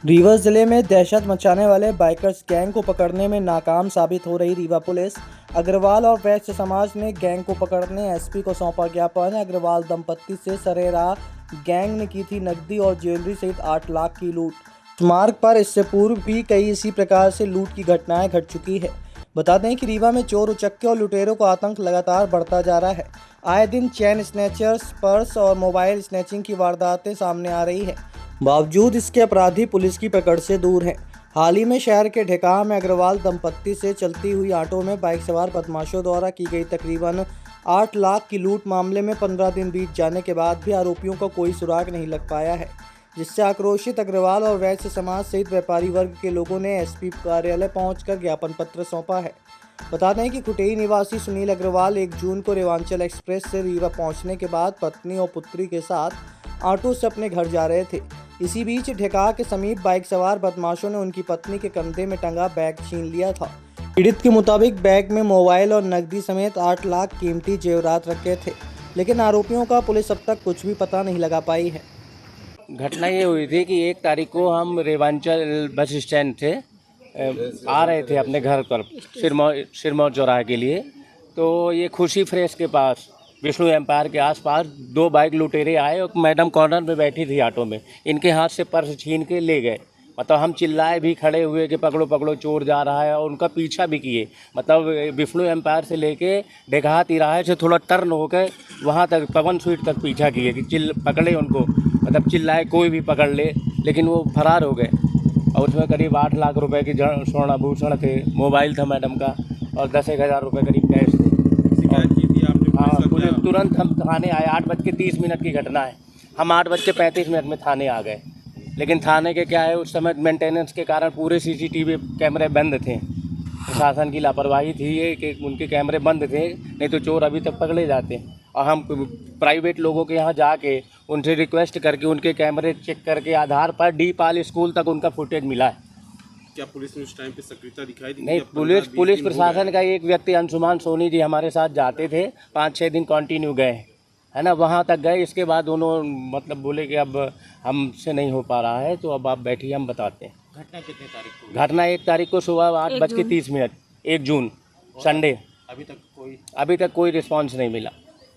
रीवा जिले में दहशत मचाने वाले बाइकर्स गैंग को पकड़ने में नाकाम साबित हो रही रीवा पुलिस। अग्रवाल और वैश्य समाज ने गैंग को पकड़ने एसपी को सौंपा ज्ञापन। अग्रवाल दंपत्ति से सरेराह गैंग ने की थी नकदी और ज्वेलरी सहित 8 लाख की लूट। मार्ग पर इससे पूर्व भी कई इसी प्रकार से लूट की घटनाएं घट चुकी है। बता दें कि रीवा में चोर उचक्के और लुटेरों का आतंक लगातार बढ़ता जा रहा है। आए दिन चेन स्नैचर्स, पर्स और मोबाइल स्नैचिंग की वारदातें सामने आ रही है। बावजूद इसके अपराधी पुलिस की पकड़ से दूर हैं। हाल ही में शहर के ढेकाह में अग्रवाल दंपत्ति से चलती हुई ऑटो में बाइक सवार बदमाशों द्वारा की गई तकरीबन 8 लाख की लूट मामले में 15 दिन बीत जाने के बाद भी आरोपियों का कोई सुराग नहीं लग पाया है, जिससे आक्रोशित अग्रवाल और वैश्य समाज सहित व्यापारी वर्ग के लोगों ने एसपी कार्यालय पहुंचकर ज्ञापन पत्र सौंपा है। बता दें कि कुटेई निवासी सुनील अग्रवाल 1 जून को रेवांचल एक्सप्रेस से रीवा पहुंचने के बाद पत्नी और पुत्री के साथ ऑटो से अपने घर जा रहे थे। इसी बीच ढेकाह के समीप बाइक सवार बदमाशों ने उनकी पत्नी के कंधे में टंगा बैग छीन लिया था। पीड़ित के मुताबिक बैग में मोबाइल और नकदी समेत 8 लाख कीमती जेवरात रखे थे, लेकिन आरोपियों का पुलिस अब तक कुछ भी पता नहीं लगा पाई है। घटना ये हुई थी कि 1 तारीख को हम रेवांचल बस स्टैंड थे, आ रहे थे अपने घर पर सिरमौर चौराहे के लिए। तो ये खुशी फ्रेश के पास विष्णु एम्पायर के आसपास 2 बाइक लुटेरे आए और मैडम कॉर्नर में बैठी थी ऑटो में, इनके हाथ से पर्स छीन के ले गए। मतलब हम चिल्लाए भी, खड़े हुए कि पकड़ो पकड़ो चोर जा रहा है, और उनका पीछा भी किए। मतलब विष्णु एम्पायर से लेके ढेकाह तिराहे से थोड़ा टर्न होकर वहाँ तक पवन स्वीट तक पीछा किए कि पकड़े उनको। मतलब चिल्लाए कोई भी पकड़ ले, लेकिन वो फरार हो गए। और उसमें करीब 8 लाख रुपए की स्वर्ण आभूषण थे, मोबाइल था मैडम का, और 10,000 रुपये करीब कैश थे। शिकायत की थी आपने? हाँ, पुलिस तुरंत हम थाने आए। 8:30 की घटना है। हम 8:35 में थाने आ गए, लेकिन थाने के क्या है, उस समय मेंटेनेंस के कारण पूरे सीसीटीवी कैमरे बंद थे। प्रशासन की लापरवाही थी ये कि उनके कैमरे बंद थे, नहीं तो चोर अभी तक पकड़े जाते। और हम प्राइवेट लोगों के यहाँ जाके उनसे रिक्वेस्ट करके उनके कैमरे चेक करके आधार पर डी पाल स्कूल तक उनका फुटेज मिला है। क्या पुलिस ने उस टाइम पे सक्रियता दिखाई दी? नहीं, पुलिस प्रशासन का एक व्यक्ति अंशुमान सोनी जी हमारे साथ जाते थे, 5-6 दिन कंटिन्यू गए, है ना, वहाँ तक गए। इसके बाद उन्होंने मतलब बोले कि अब हमसे नहीं हो पा रहा है, तो अब आप बैठिए, हम बताते हैं। घटना कितने तारीख को? घटना 1 तारीख को सुबह 8:30, 1 जून संडे। अभी तक कोई रिस्पॉन्स नहीं मिला।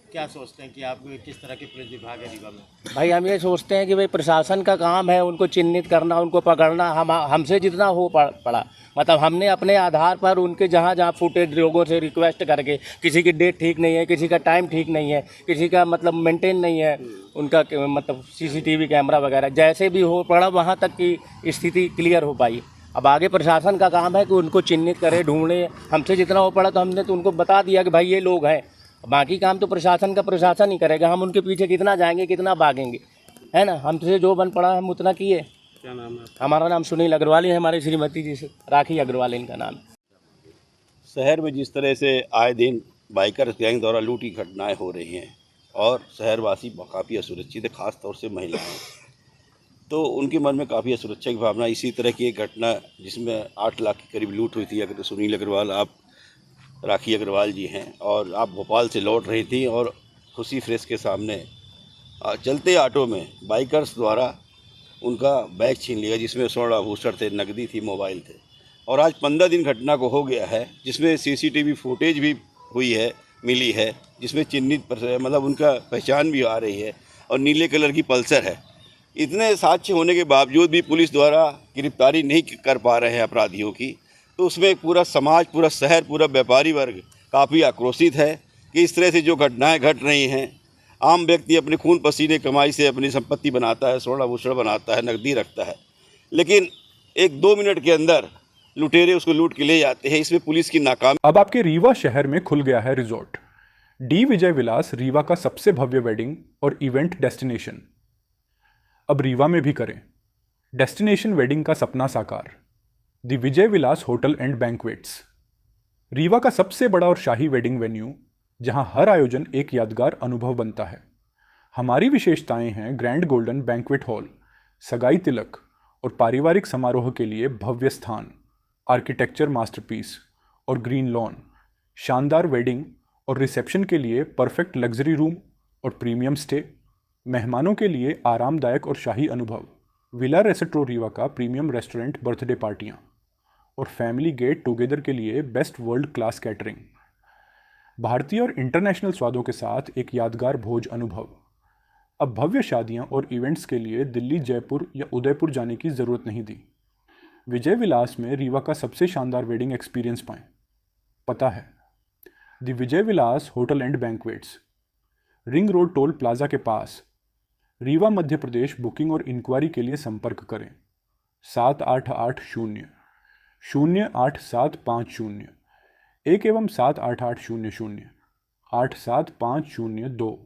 क्या सोचते हैं कि आप किस तरह के पुलिस विभाग है रीवा में? भाई हम ये सोचते हैं कि भाई प्रशासन का काम है उनको चिन्हित करना, उनको पकड़ना। हमसे जितना हो पड़ा, मतलब हमने अपने आधार पर उनके जहाँ जहाँ फुटेज लोगों से रिक्वेस्ट करके, किसी की डेट ठीक नहीं है, किसी का टाइम ठीक नहीं है, किसी का मतलब मेंटेन नहीं है उनका, मतलब सीसीटीवी कैमरा वगैरह, जैसे भी हो पड़ा वहाँ तक की स्थिति क्लियर हो पाई। अब आगे प्रशासन का काम है कि उनको चिन्हित करे, ढूंढे। हमसे जितना हो पड़ा तो हमने तो उनको बता दिया कि भाई ये लोग हैं। बाकी काम तो प्रशासन ही करेगा। हम उनके पीछे कितना जाएंगे, कितना भागेंगे, है ना। हमसे जो बन पड़ा हम उतना किए। क्या नाम है? हमारा नाम सुनील अग्रवाल है, हमारी श्रीमती जी से राखी अग्रवाल इनका नाम। शहर में जिस तरह से आए दिन बाइकर गैंग द्वारा लूट की घटनाएं हो रही हैं और शहरवासी काफ़ी असुरक्षित है, ख़ास तौर से महिलाएं, तो उनके मन में काफ़ी असुरक्षा की भावना। इसी तरह की एक घटना जिसमें 8 लाख के करीब लूट हुई थी। अगर सुनील अग्रवाल, आप राखी अग्रवाल जी हैं, और आप भोपाल से लौट रही थी और खुशी फ्रेश के सामने चलते ऑटो में बाइकर्स द्वारा उनका बैग छीन लिया, जिसमें स्वर्ण आभूषण थे, नकदी थी, मोबाइल थे। और आज 15 दिन घटना को हो गया है, जिसमें सीसीटीवी फुटेज भी हुई है, मिली है, जिसमें चिन्हित मतलब उनका पहचान भी आ रही है, और नीले कलर की पल्सर है। इतने साक्ष्य होने के बावजूद भी पुलिस द्वारा गिरफ्तारी नहीं कर पा रहे हैं अपराधियों की, तो उसमें पूरा समाज, पूरा शहर, पूरा व्यापारी वर्ग काफ़ी आक्रोशित है कि इस तरह से जो घटनाएं घट रही हैं। आम व्यक्ति अपने खून पसीने कमाई से अपनी संपत्ति बनाता है, स्वर्ण आभूषण बनाता है, नकदी रखता है, लेकिन 1-2 मिनट के अंदर लुटेरे उसको लूट के ले जाते हैं। इसमें पुलिस की नाकामी। अब आपके रीवा शहर में खुल गया है रिजॉर्ट डी विजय विलास, रीवा का सबसे भव्य वेडिंग और इवेंट डेस्टिनेशन। अब रीवा में भी करें डेस्टिनेशन वेडिंग का सपना साकार। The Vijay Vilas hotel and banquets, Rewa का सबसे बड़ा और शाही वेडिंग वेन्यू, जहां हर आयोजन एक यादगार अनुभव बनता है। हमारी विशेषताएं हैं ग्रैंड गोल्डन बैंक्वेट हॉल, सगाई तिलक और पारिवारिक समारोह के लिए भव्य स्थान, आर्किटेक्चर मास्टरपीस और ग्रीन लॉन, शानदार वेडिंग और रिसेप्शन के लिए परफेक्ट लग्जरी रूम और प्रीमियम स्टे, मेहमानों के लिए आरामदायक और शाही अनुभव, विला रेसेट्रो रीवा का प्रीमियम रेस्टोरेंट बर्थडे पार्टियाँ और फैमिली गेट टुगेदर के लिए बेस्ट वर्ल्ड क्लास कैटरिंग। भारतीय और इंटरनेशनल स्वादों के साथ एक यादगार भोज अनुभव। अब भव्य शादियां और इवेंट्स के लिए दिल्ली, जयपुर या उदयपुर जाने की ज़रूरत नहीं थी। विजय विलास में रीवा का सबसे शानदार वेडिंग एक्सपीरियंस पाएं। पता है the Vijay Vilas hotel and banquets, ring road toll plaza के पास, रीवा, मध्य प्रदेश। बुकिंग और इंक्वायरी के लिए संपर्क करें 7880-08750 1 एवं 7880-0875002।